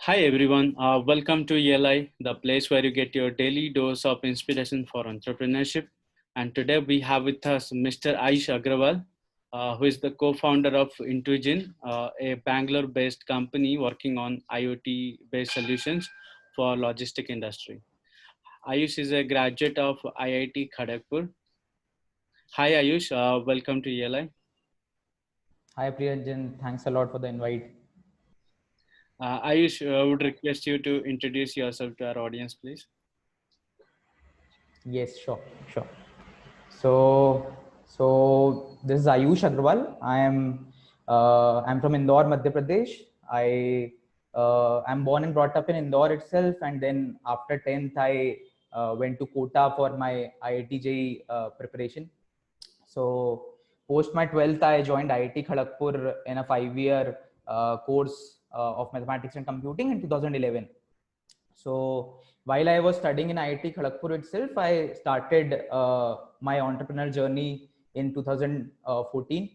Hi everyone, welcome to ELI, the place where you get your daily dose of inspiration for entrepreneurship. And today we have with us Mr. Aish Agrawal, who is the co-founder of Intugen, a Bangalore-based company working on IoT-based solutions for logistic industry. Ayush is a graduate of IIT Kharagpur. Hi Ayush, welcome to ELI. Hi Priyanjan, thanks a lot for the invite. Ayush, I would request you to introduce yourself to our audience, please. Yes, sure. So this is Ayush Agrawal. I'm from Indore, Madhya Pradesh. I'm born and brought up in Indore itself, and then after 10th I went to Kota for my IIT JEE preparation. So post my 12th, I joined IIT Kharagpur in a 5-year course of mathematics and computing in 2011. So while I was studying in IIT Kharagpur itself, I started my entrepreneurial journey in 2014.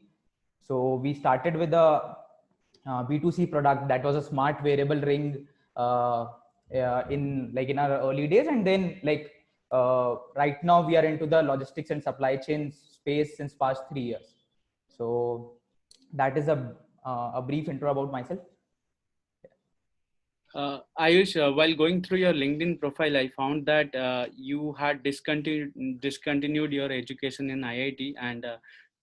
So we started with a B2C product that was a smart wearable ring in our early days, and then right now we are into the logistics and supply chain space since past 3 years. So that is a brief intro about myself. Ayush, while going through your LinkedIn profile, I found that you had discontinued your education in IIT and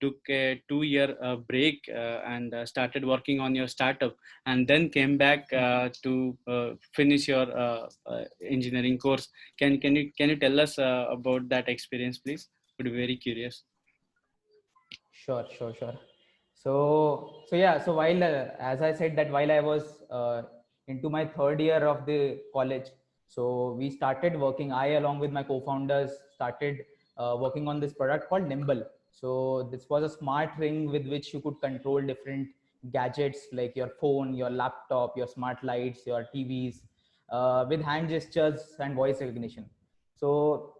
took a 2-year break and started working on your startup, and then came back to finish your engineering course. Can you tell us about that experience, please? Would be very curious. Sure. So while as I said that while I was into my third year of the college, so we started working. I along with my co-founders started working on this product called Nimble. So this was a smart ring with which you could control different gadgets like your phone, your laptop, your smart lights, your TVs, with hand gestures and voice recognition. So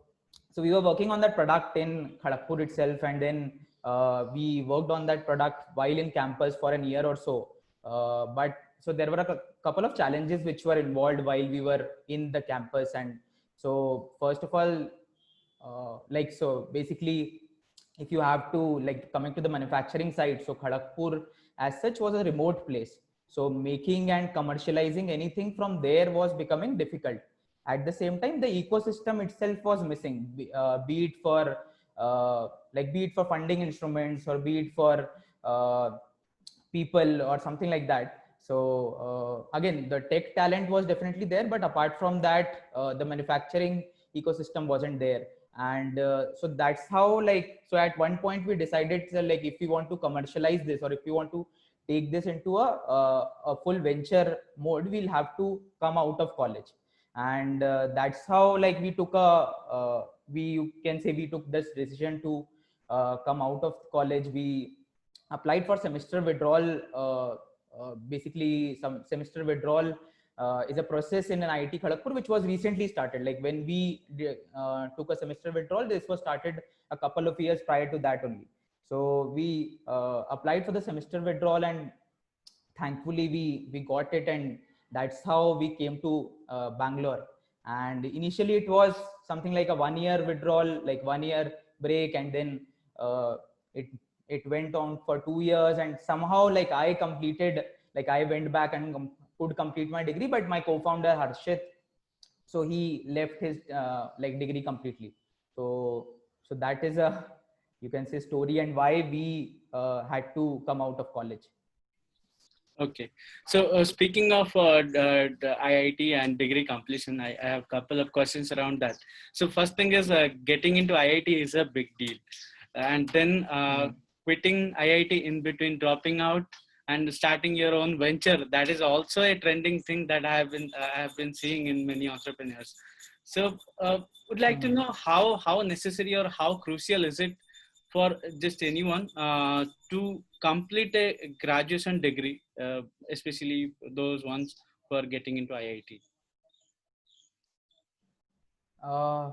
so we were working on that product in Kharagpur itself, and then we worked on that product while in campus for an year or so. But so there were a couple of challenges which were involved while we were in the campus. And so first of all, so basically, if you have to, like, coming to the manufacturing side, so Kharagpur as such was a remote place, so making and commercializing anything from there was becoming difficult. At the same time, the ecosystem itself was missing, be it for be it for funding instruments, or be it for uh, people or something like that. So again, the tech talent was definitely there, but apart from that, the manufacturing ecosystem wasn't there. And so that's how, so at one point we decided, like, if we want to commercialize this, or if we want to take this into a full venture mode, we'll have to come out of college. And that's how, like, we took we, you can say, we took this decision to come out of college. We applied for semester withdrawal. Basically, some semester withdrawal is a process in an IIT Kharagpur which was recently started. Like, when we took a semester withdrawal, this was started a couple of years prior to that only. So we applied for the semester withdrawal, and thankfully we got it, and that's how we came to Bangalore. And initially it was something like a 1 year withdrawal, like 1 year break, and then uh, it it went on for 2 years, and somehow, like, I completed, like, I went back and could complete my degree. But my co-founder Harshit, so he left his degree completely. So that is a, you can say, story, and why we had to come out of college. Okay, so speaking of the IIT and degree completion, I have a couple of questions around that. So first thing is getting into IIT is a big deal, and then quitting IIT in between, dropping out and starting your own venture, that is also a trending thing that I have been seeing in many entrepreneurs. So would like to know how necessary or how crucial is it for just anyone to complete a graduation degree, especially those ones who are getting into IIT? Uh,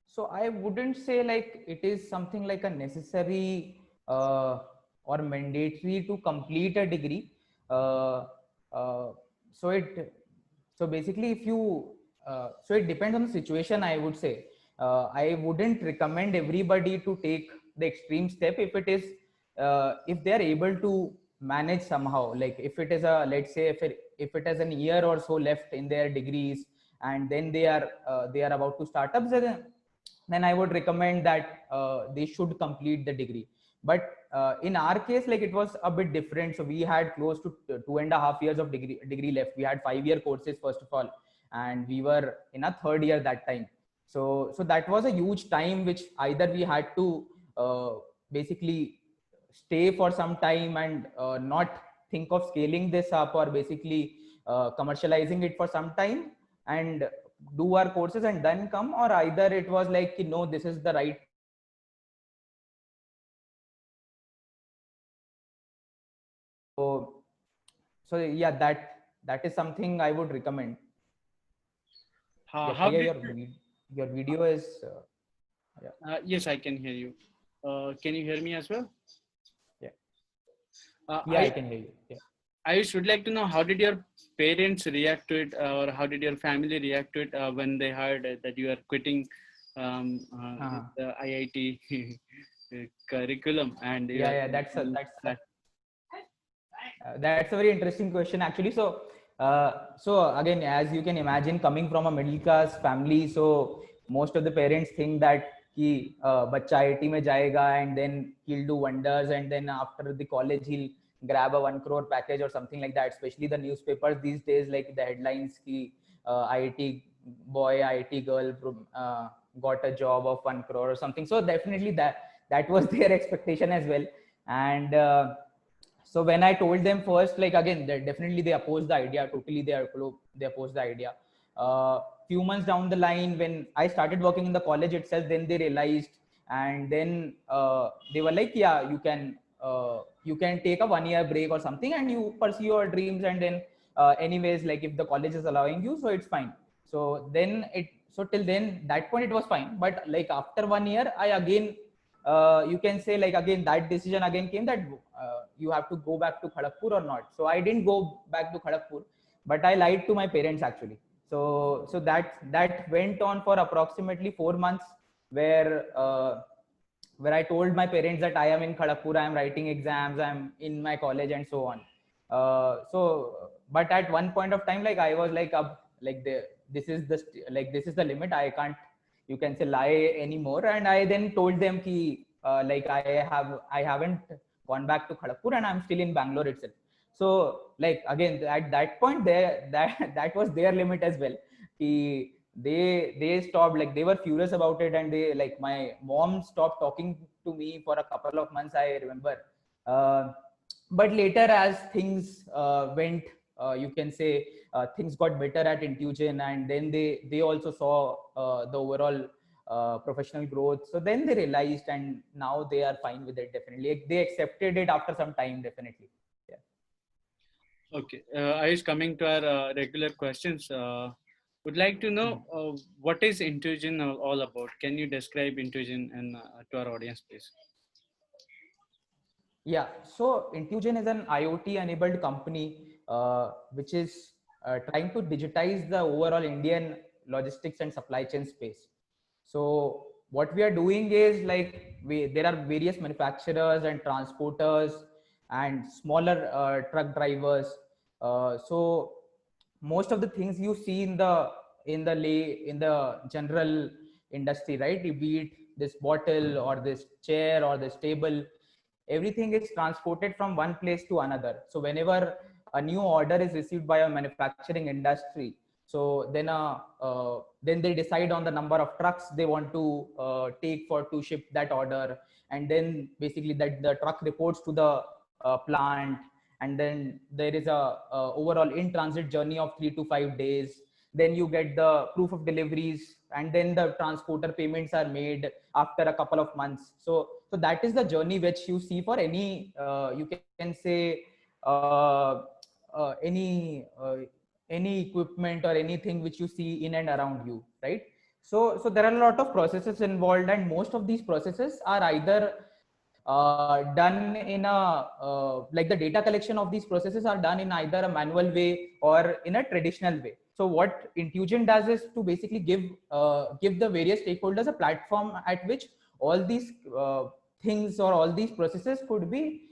so I wouldn't say like it is something like a necessary uh, or mandatory to complete a degree. Uh, so it so basically if you so it depends on the situation, I would say. I wouldn't recommend everybody to take the extreme step if it is if they are able to manage somehow. Like if it is a, let's say if it has an year or so left in their degrees, and then they are about to start up, then I would recommend that they should complete the degree. But in our case, like it was a bit different. So we had close to 2.5 years of degree left. We had 5-year courses first of all, and we were in a third year that time. So that was a huge time which either we had to basically stay for some time and not think of scaling this up, or basically commercializing it for some time and do our courses and then come, or either it was like, you know, this is the right time to complete it and then so yeah, that is something I would recommend. Yeah, How Shreya, did your video is yeah. yes, I can hear you. Can you hear me as well? Yeah, yeah, I I can hear you. Yeah. I would like to know, how did your parents react to it, or how did your family react to it when they heard that you are quitting the IIT curriculum and you Yeah, are yeah, doing that? that's a very interesting question actually. So again, as you can imagine, coming from a middle class family, so most of the parents think that कि बच्चा IIT में जाएगा and then he'll do wonders, and then after the college he'll grab a 1 crore package or something like that. Especially the newspapers these days, like the headlines कि IIT boy, IIT girl got a job of 1 crore or something. So definitely that was their expectation as well. And so when I told them first, like again, definitely they opposed the idea. Totally, they opposed the idea. Few months down the line, when I started working in the college itself, then they realized, and then they were like, yeah, you can take a 1 year break or something, and you pursue your dreams, and then anyways, like if the college is allowing you, so it's fine. So till then, that point it was fine. But like after 1 year, I again you can say, like again that decision again came that you have to go back to Kharagpur or not. So I didn't go back to Kharagpur, but I lied to my parents actually. So that went on for approximately 4 months, where I told my parents that I am in Kharagpur, I am writing exams, I am in my college, and so on. But at one point of time, like I was like, like this is the limit. I can't, you can say, lie anymore. And I then told them ki like I haven't gone back to Kharagpur and I'm still in Bangalore itself. So like again at that point there that was their limit as well. Ki they stopped, like they were furious about it, and they, like my mom stopped talking to me for a couple of months, I remember. Uh, but later as things went, you can say things got better at Intugen, and then they also saw the overall professional growth. So then they realized, and now they are fine with it. Definitely, like, they accepted it after some time. Definitely, yeah. Okay, I was coming to our regular questions. Would like to know what is Intugen all about? Can you describe Intugen and to our audience, please? Yeah, so Intugen is an IoT-enabled company which is trying to digitize the overall Indian logistics and supply chain space. So what we are doing is, like, there are various manufacturers and transporters and smaller truck drivers. So most of the things you see in the general industry, right? Be it this bottle or this chair or this table, everything is transported from one place to another. So whenever a new order is received by a manufacturing industry, so then they decide on the number of trucks they want to take for to ship that order, and then basically that the truck reports to the plant, and then there is a overall in transit journey of 3 to 5 days. Then you get the proof of deliveries, and then the transporter payments are made after a couple of months. So that is the journey which you see for any you can say uh, any any equipment or anything which you see in and around you, right? So there are a lot of processes involved, and most of these processes are either done in like the data collection of these processes are done in either a manual way or in a traditional way. so what Intuigen does is to basically give the various stakeholders a platform at which all these things or all these processes could be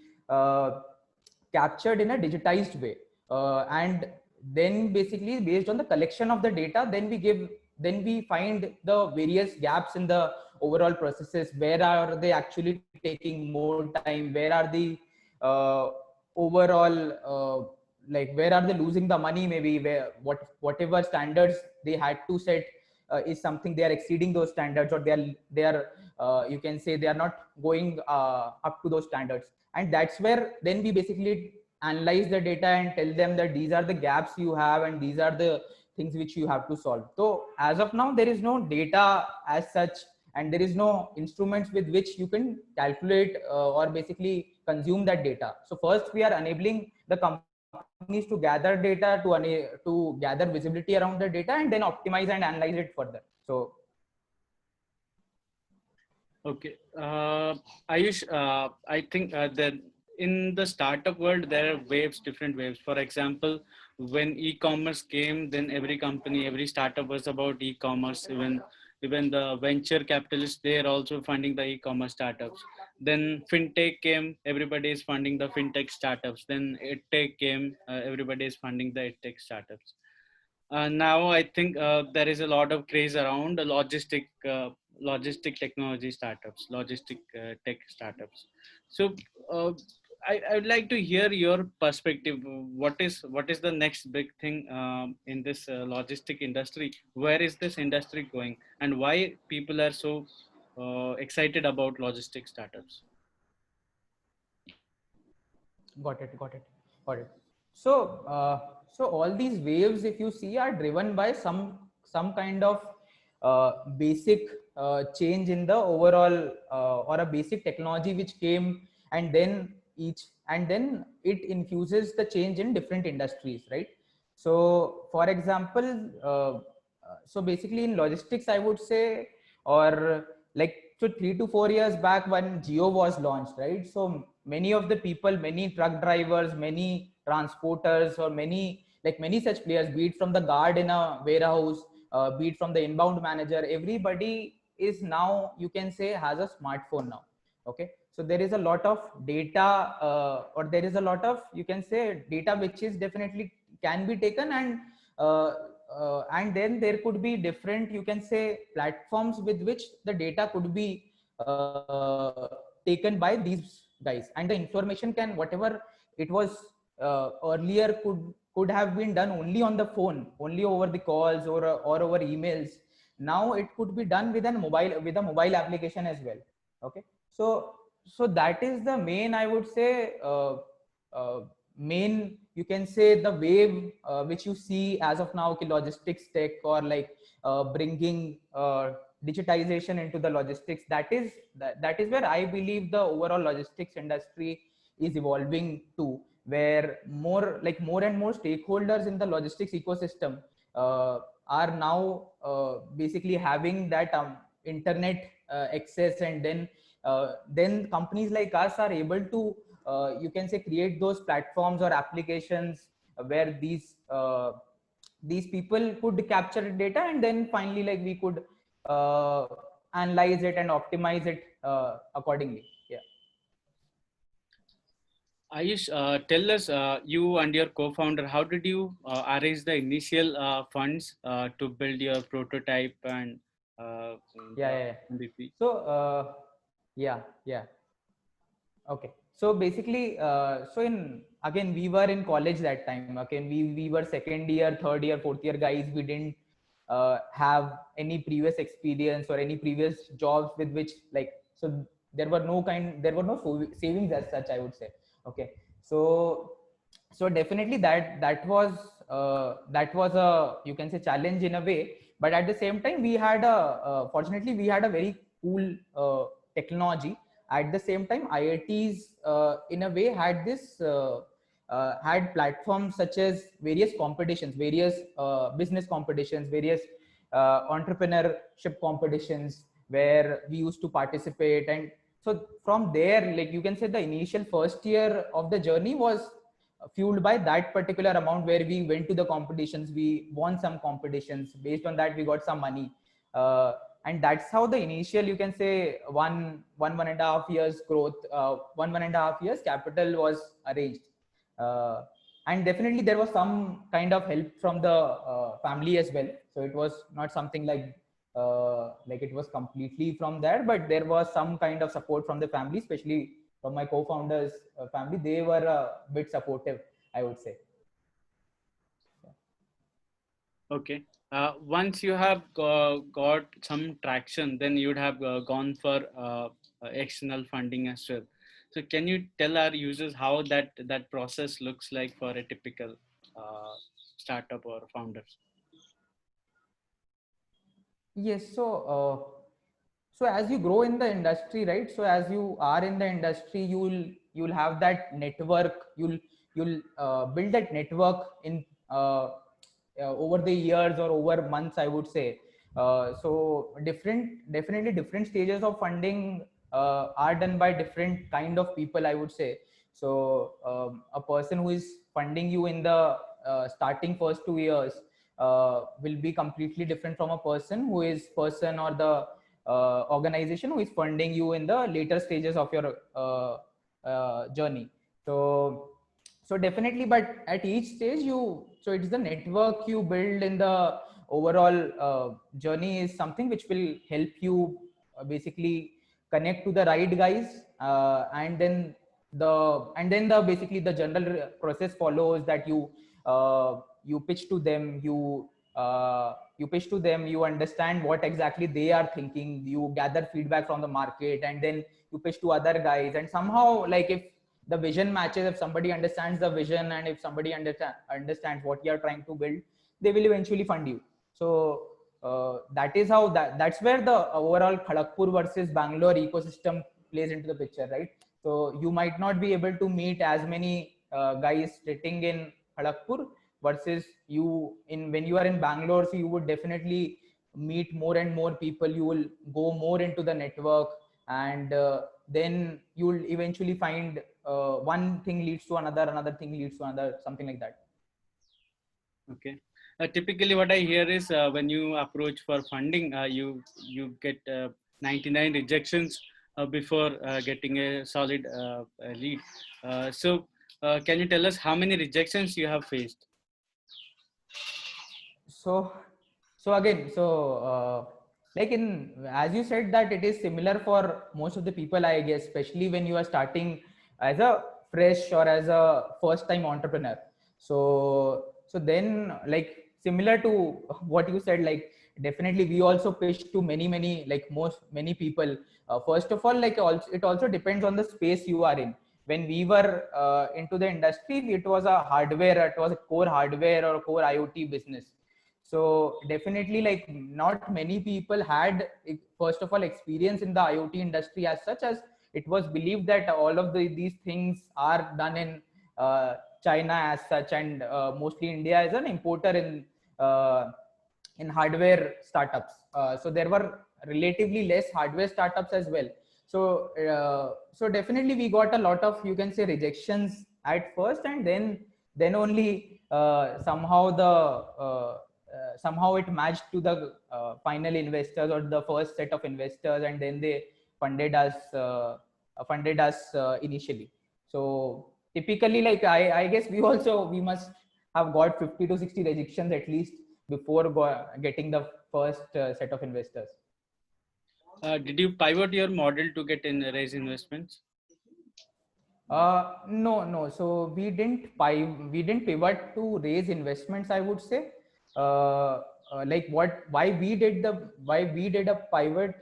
captured in a digitized way, and then basically based on the collection of the data, then we find the various gaps in the overall processes. Where are they actually taking more time? Where are the overall like where are they losing the money? Maybe whatever standards they had to set is something they are exceeding those standards, or they are you can say they are not going up to those standards. And that's where then we basically analyze the data and tell them that these are the gaps you have and these are the things which you have to solve. So as of now, there is no data as such, and there is no instruments with which you can calculate or basically consume that data. So first we are enabling the companies to gather data, to gather visibility around the data, and then optimize and analyze it further. So okay, Ayush, I think that in the startup world there are waves, different waves. For example, when e-commerce came, then every company, every startup was about e-commerce. Even the venture capitalists, they are also funding the e-commerce startups. Then fintech came, everybody is funding the fintech startups. Then edtech came, everybody is funding the edtech startups. Now I think there is a lot of craze around the logistic technology startups, logistic tech startups. So I would like to hear your perspective. What is the next big thing in this logistic industry? Where is this industry going, and why people are so excited about logistic startups? got it. So so all these waves, if you see, are driven by some kind of basic change in the overall or a basic technology which came, and then it infuses the change in different industries, right? So for example, so basically in logistics, I would say, or like, so 3 to 4 years back when Geo was launched, right? So many of the people, many truck drivers, many transporters, or many such players, be it from the guard in a warehouse, be it from the inbound manager, everybody is now, you can say, has a smartphone now. Okay, so there is a lot of data, or there is a lot of, you can say, data which is definitely can be taken, and then there could be different, you can say, platforms with which the data could be taken by these guys, and the information can, whatever it was earlier, could have been done only on the phone, only over the calls, or over emails. Now it could be done with a mobile application as well. Okay, so that is the main, I would say, main, you can say, the wave which you see as of now, logistics tech, or like bringing digitization into the logistics. That is where I believe the overall logistics industry is evolving to, where more and more stakeholders in the logistics ecosystem are now basically having that internet access, and then companies like us are able to, you can say, create those platforms or applications where these people could capture data, and then finally, like, we could uh, analyze it and optimize it accordingly. Yeah. Ayush, tell us, you and your co-founder, how did you arrange the initial funds to build your prototype and Yeah, the yeah, yeah. MVP? So yeah. Okay, so basically, so in again, we were in college that time. Okay, we were second year, third year, fourth year guys. We didn't have any previous experience or any previous jobs with which, like, so there were no savings as such, I would say. Okay, so definitely that was a, you can say, challenge in a way, but at the same time we had a fortunately we had a very cool technology. At the same time, IITs in a way had platforms such as various competitions, various business competitions, various entrepreneurship competitions, where we used to participate. And so from there, like, you can say, the initial first year of the journey was fueled by that particular amount, where we went to the competitions, we won some competitions. Based on that, we got some money. And that's how the initial, you can say, one and a half years growth, one and a half years capital was arranged. And definitely there was some kind of help from the family as well. So it was not something like it was completely from there, but there was some kind of support from the family, especially from my co-founders family. They were a bit supportive, I would say. Okay. Once you have got some traction, then you'd have gone for external funding as well. So can you tell our users how that process looks like for a typical startup or founders? Yes. So as you grow in the industry, right? So as you are in the industry, you'll have that network. You'll build that network in over the years or over months, I would say. So definitely different stages of funding are done by different kind of people, I would say. So a person who is funding you in the starting first 2 years will be completely different from a person or the organization who is funding you in the later stages of your journey. So definitely, but at each stage so it's the network you build in the overall journey is something which will help you basically connect to the right guys, and then the basically the general process follows that you pitch to them, you understand what exactly they are thinking, you gather feedback from the market, and then you pitch to other guys. And somehow, like, if the vision matches, if somebody understands the vision, and if somebody understands what you are trying to build, they will eventually fund you. So that is how that's where the overall Kharagpur versus Bangalore ecosystem plays into the picture, right? So you might not be able to meet as many guys sitting in Kharagpur versus when you are in Bangalore. So you would definitely meet more and more people. You will go more into the network, and then you will eventually find one thing leads to another thing leads to another, something like that. Okay. Typically, what I hear is when you approach for funding, you get 99 rejections before getting a solid lead. Can you tell us how many rejections you have faced? So again, like, as you said, that it is similar for most of the people, I guess, especially when you are starting as a fresh or as a first time entrepreneur. So then, like, similar to what you said, like, definitely we also pitch to many, like, many people. First of all, like, it also depends on the space you are in. When we were into the industry, it was a core hardware or core IoT business. So definitely, like, not many people had, first of all, experience in the IoT industry as such, as it was believed that all of these things are done in China as such, and mostly India is an importer in hardware startups. So there were relatively less hardware startups as well. So definitely we got a lot of, you can say, rejections at first, and then only somehow it matched to the final investors or the first set of investors, and then they funded us initially. So typically, like, I guess we must have got 50 to 60 rejections at least before getting the first set of investors. Did you pivot your model to raise investments? No. So we didn't pivot to raise investments, I would say. Like, why we did a pivot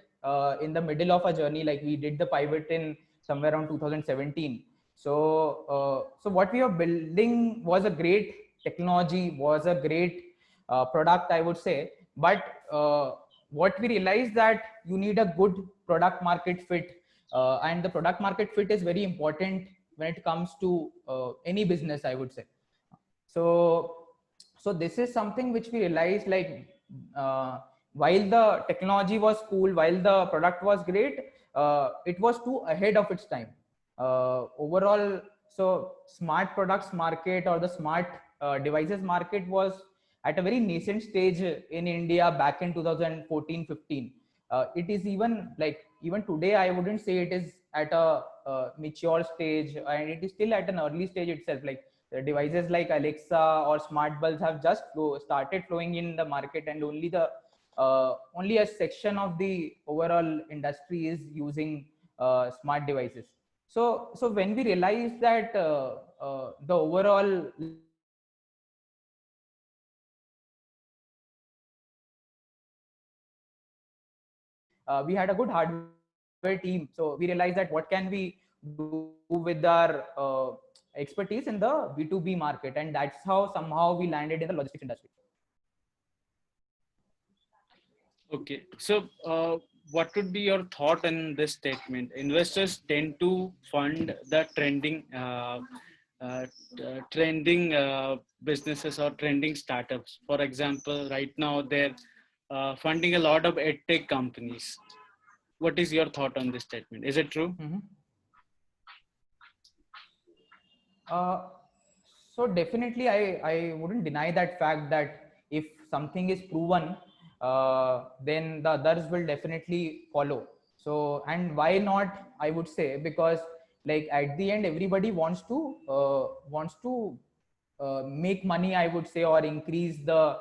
in the middle of a journey. Like, we did the pivot in somewhere around 2017. So what we are building was a great technology, was a great product, I would say. But what we realized, that you need a good product market fit, and the product market fit is very important when it comes to any business, I would say. So this is something which we realized, like, while the technology was cool, while the product was great, it was too ahead of its time overall. so smart products market or the smart devices market was at a very nascent stage in India back in 2014-15. It is even like even today I wouldn't say it is at a mature stage, and it is still at an early stage itself. Like devices like Alexa or smart bulbs have just started flowing in the market, and only a section of the overall industry is using smart devices. So when we realize that the overall, like market is growing at a we had a good hardware team, so we realized that what can we do with our expertise in the B2B market, and that's how somehow we landed in the logistics industry. Okay, so what would be your thought on this statement? Investors tend to fund the uh, trending businesses or trending startups. For example, right now they're funding a lot of edtech companies. What is your thought on this statement? Is it true? Mm-hmm. Uh, so definitely, I wouldn't deny that fact that if something is proven, then the others will definitely follow. So, and why not? I would say because like at the end, everybody wants to make money. I would say, or increase the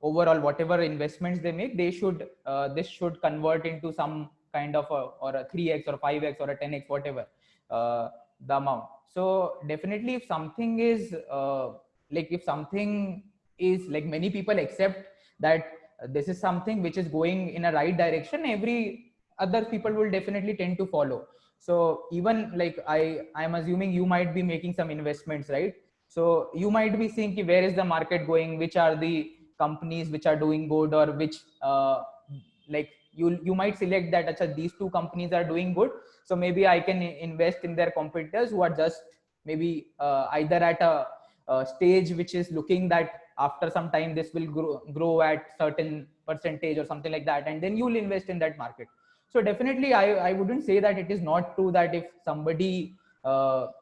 overall whatever investments they make. They should this should convert into some kind of a 3x or 5x or a 10x, whatever the amount. So definitely if something is if something is like many people accept that this is something which is going in a right direction, every other people will definitely tend to follow. So even like I'm assuming you might be making some investments, right? So you might be seeing where is the market going, which are the companies which are doing good, or which like you might select that acha, these two companies are doing good, so maybe I can invest in their competitors who are just maybe either at a stage which is looking that after some time this will grow at certain percentage or something like that, and then you'll invest in that market. So definitely I wouldn't say that it is not true that if somebody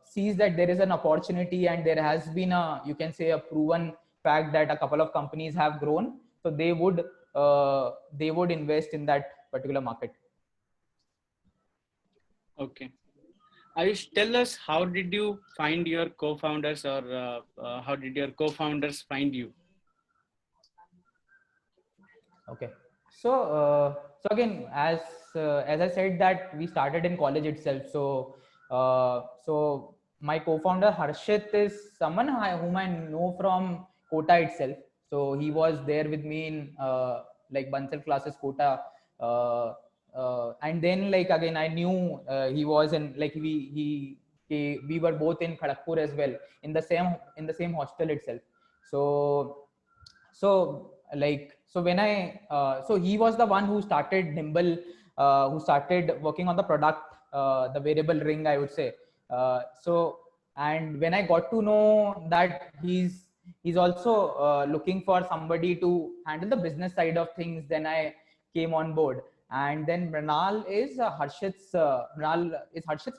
sees that there is an opportunity and there has been a, you can say, a proven fact that a couple of companies have grown, so they would invest in that particular market. Okay. Ayush, tell us, how did you find your co-founders, or how did your co-founders find you? Okay. So, so again, as I said that we started in college itself. So my co-founder Harshit is someone whom I know from Kota itself. So he was there with me in like Bansal classes, Kota. And then like again, I knew he was in like we were both in Kharagpur as well, in the same hostel itself. So when I so he was the one who started Nimble, who started working on the product, the wearable ring, I would say. So and when I got to know that he's also looking for somebody to handle the business side of things, then I came on board. And then Mrinal is Harshit's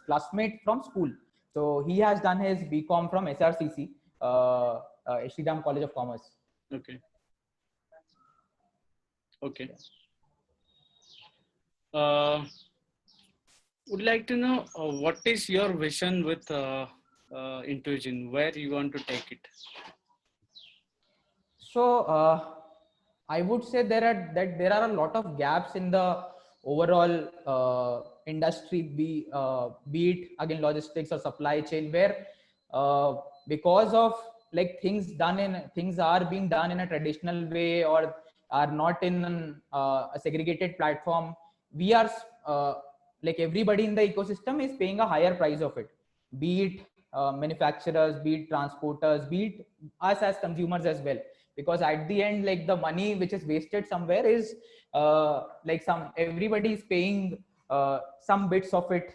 classmate from school. So he has done his BCom from SRCC, Sridham College of Commerce. Okay. Okay. Uh, would like to know what is your vision with Intuigen, where you want to take it? So I would say there are a lot of gaps in the overall industry, be it again logistics or supply chain, where uh, because of like things are being done in a traditional way or are not in a segregated platform. We are like everybody in the ecosystem is paying a higher price of it, be it manufacturers, be it transporters, be it us as consumers as well, because at the end like the money which is wasted somewhere is like some everybody is paying some bits of it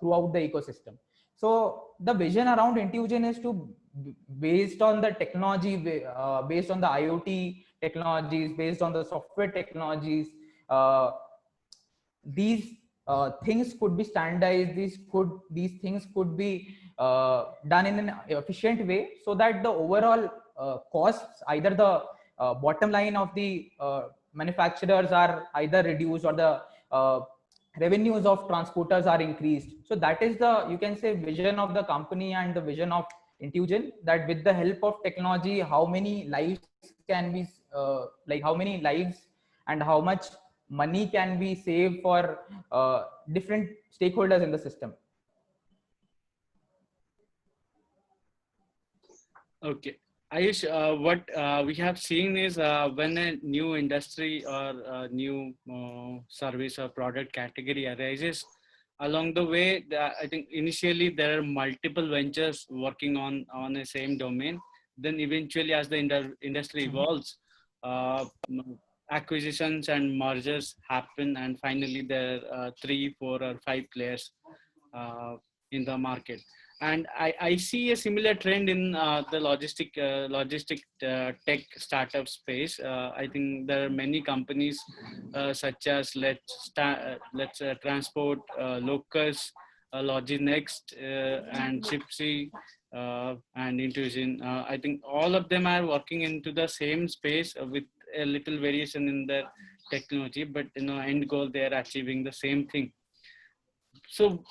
throughout the ecosystem. So the vision around Intuigen is to, based on the technology, based on the IoT technologies, based on the software technologies, uh, these things could be standardized, these things could be done in an efficient way, so that the overall costs, either the bottom line of the manufacturers are either reduced, or the revenues of transporters are increased. So that is the, you can say, vision of the company and the vision of Intugen, that with the help of technology, how many lives can be like how many lives and how much money can be saved for different stakeholders in the system. Okay. Ayush, what we have seen is when a new industry or a new service or product category arises, along the way, I think initially there are multiple ventures working on a same domain. Then eventually, as the industry evolves, uh, acquisitions and mergers happen, and finally there are 3, 4, or 5 players in the market. And I see a similar trend in the logistic tech startup space. I think there are many companies such as Let's Transport, Locus, Loginext, and Chipsy, and Intuition. I think all of them are working into the same space with a little variation in their technology, but end goal they are achieving the same thing. So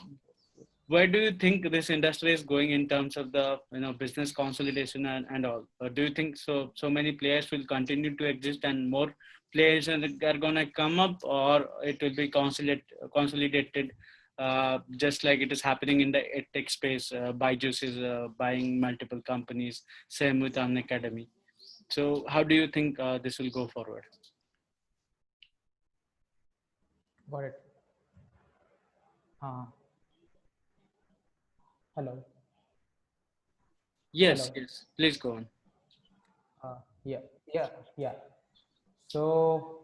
where do you think this industry is going in terms of the business consolidation and all? Or do you think so many players will continue to exist and more players are going to come up, or it will be consolidated just like it is happening in the tech space? Byju's is buying multiple companies, same with Unacademy. So how do you think this will go forward? Got it. Hello. Yes, Hello. yes, please go on. Yeah, yeah, yeah. So,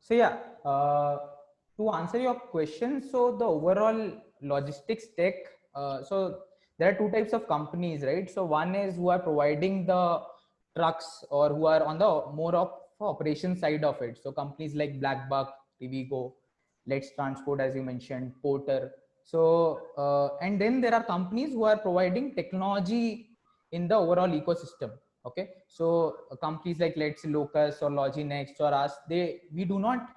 so yeah, to answer your question, so the overall logistics tech, so there are two types of companies, right? So one is who are providing the trucks, or who are on the more of operation side of it. So companies like Blackbuck, TVgo, Let's Transport, as you mentioned, Porter. So, and then there are companies who are providing technology in the overall ecosystem. Okay, so companies like, let's say, Locus or Loginext or us, we do not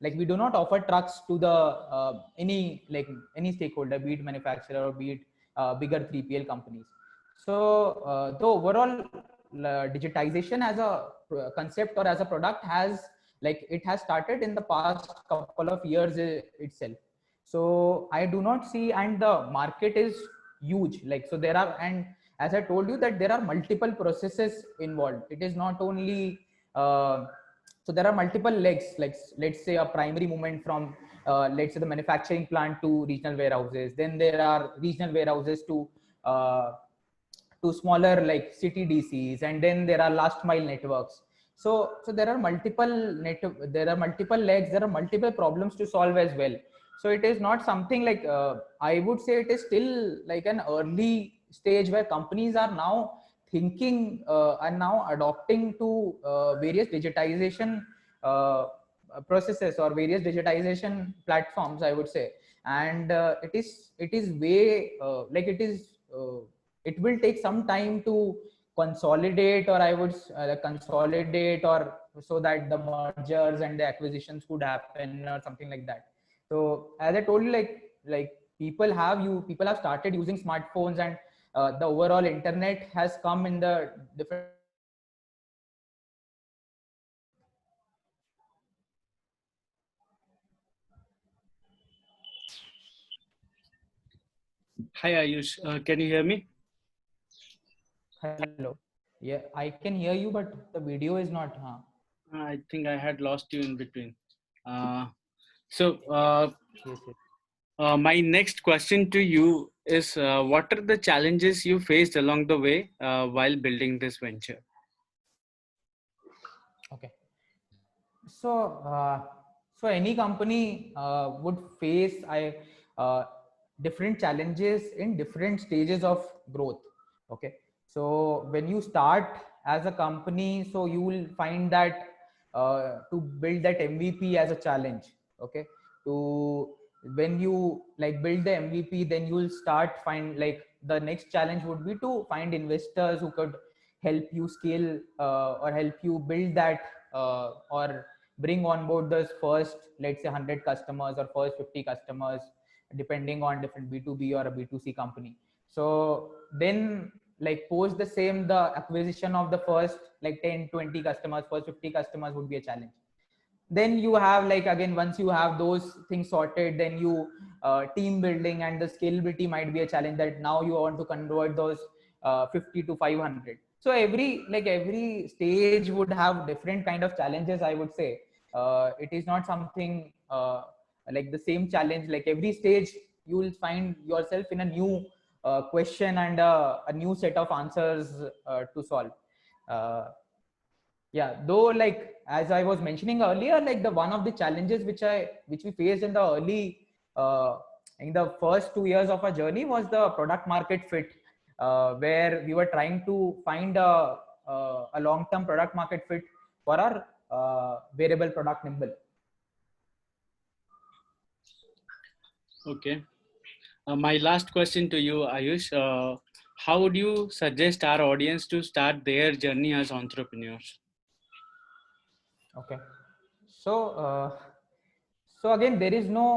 we do not offer trucks to the any stakeholder, be it manufacturer or be it bigger 3PL companies. So the overall digitization as a concept or as a product has it has started in the past couple of years itself. So I do not see, and the market is huge. So there are, and as I told you, that there are multiple processes involved. It is not only so there are multiple legs, like let's say a primary movement from let's say the manufacturing plant to regional warehouses. Then there are regional warehouses uh, to smaller like city DCs, and then there are last mile networks. So there are there are multiple legs, there are multiple problems to solve as well. So it is not something like I would say it is still like an early stage where companies are now thinking and now adopting to various digitization processes or various digitization platforms, I would say. And it is way it will take some time to consolidate, or I would consolidate, or so that the mergers and the acquisitions could happen or something like that. So as I told you, people have started using smartphones, and the overall internet has come in the different. Hi Ayush, can you hear me? Hello. Yeah, I can hear you, but the video is not. I think I had lost you in between. Uh, so Yes, yes. my next question to you is, what are the challenges you faced along the way while building this venture? Okay. So, so any company would face uh, different challenges in different stages of growth. Okay. So when you start as a company, so you will find that to build that MVP as a challenge. Okay. To when you like build the MVP, then you'll start find like the next challenge would be to find investors who could help you scale or help you build that or bring on board those first, let's say 100 customers or first 50 customers, depending on different B2B or a B2C company. So then like post the same, the acquisition of the first like 10 20 customers, first 50 customers would be a challenge. Then you have like again, once you have those things sorted, then you team building and the scalability might be a challenge, that now you want to convert those 50 to 500. So every stage would have different kind of challenges, I would say. It is not something like the same challenge. Like every stage you will find yourself in a new question and a new set of answers to solve. uh, yeah, though like as I was mentioning earlier, like the one of the challenges which we faced in the early uh, in the first 2 years of our journey was the product market fit, where we were trying to find a long term product market fit for our wearable product Nimble. Okay. My last question to you, Ayush. How would you suggest our audience to start their journey as entrepreneurs? Okay. So so again, there is no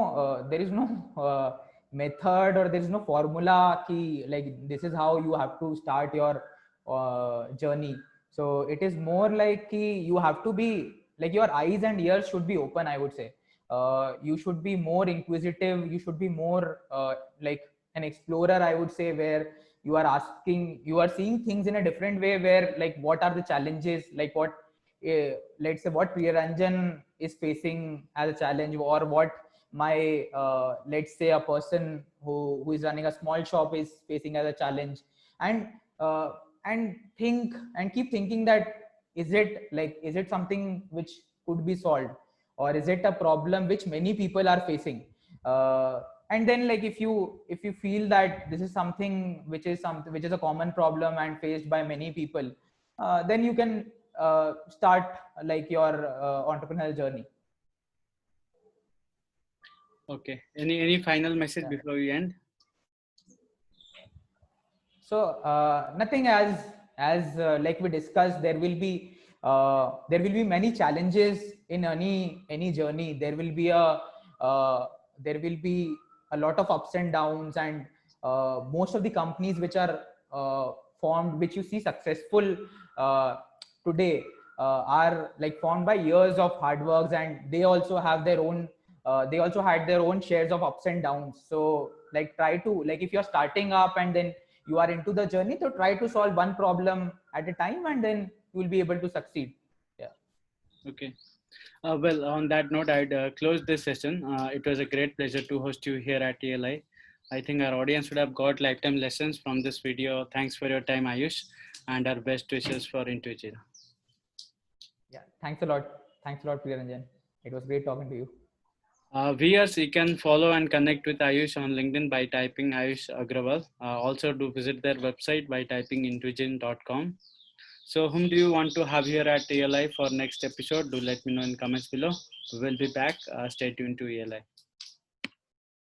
method, or there is no formula key like this is how you have to start your journey. So it is more like you have to be like, your eyes and ears should be open, I would say. You should be more inquisitive, you should be more like an explorer, I would say, where you are asking, you are seeing things in a different way, where like what are the challenges, like what let's say what Priyaranjan is facing as a challenge, or what my let's say a person who is running a small shop is facing as a challenge. And uh, and think and keep thinking that is it something which could be solved, or is it a problem which many people are facing. And then like if you feel that this is something which is a common problem and faced by many people, then you can start like your entrepreneurial journey. Okay. Any final message Yeah. before we end? So nothing, as like we discussed, there will be many challenges in any journey. Uh, there will be a lot of ups and downs, and most of the companies which are formed, which you see successful uh, today, are like formed by years of hard works, and they also have their own they also had their own shares of ups and downs. So like try to, like if you're starting up and then you are into the journey, so try to solve one problem at a time, and then you will be able to succeed. Yeah. Okay. Well, on that note, I'd close this session. It was a great pleasure to host you here at TLI. I think our audience would have got lifetime lessons from this video. Thanks for your time, Ayush, and our best wishes for Intuitive. Yeah, thanks a lot, Priyaranjan. It was great talking to you. Viewers, you can follow and connect with Ayush on LinkedIn by typing Ayush Agrawal. Also, do visit their website by typing intuigen.com. So, whom do you want to have here at ELI for next episode? Do let me know in comments below. We will be back. Stay tuned to ELI.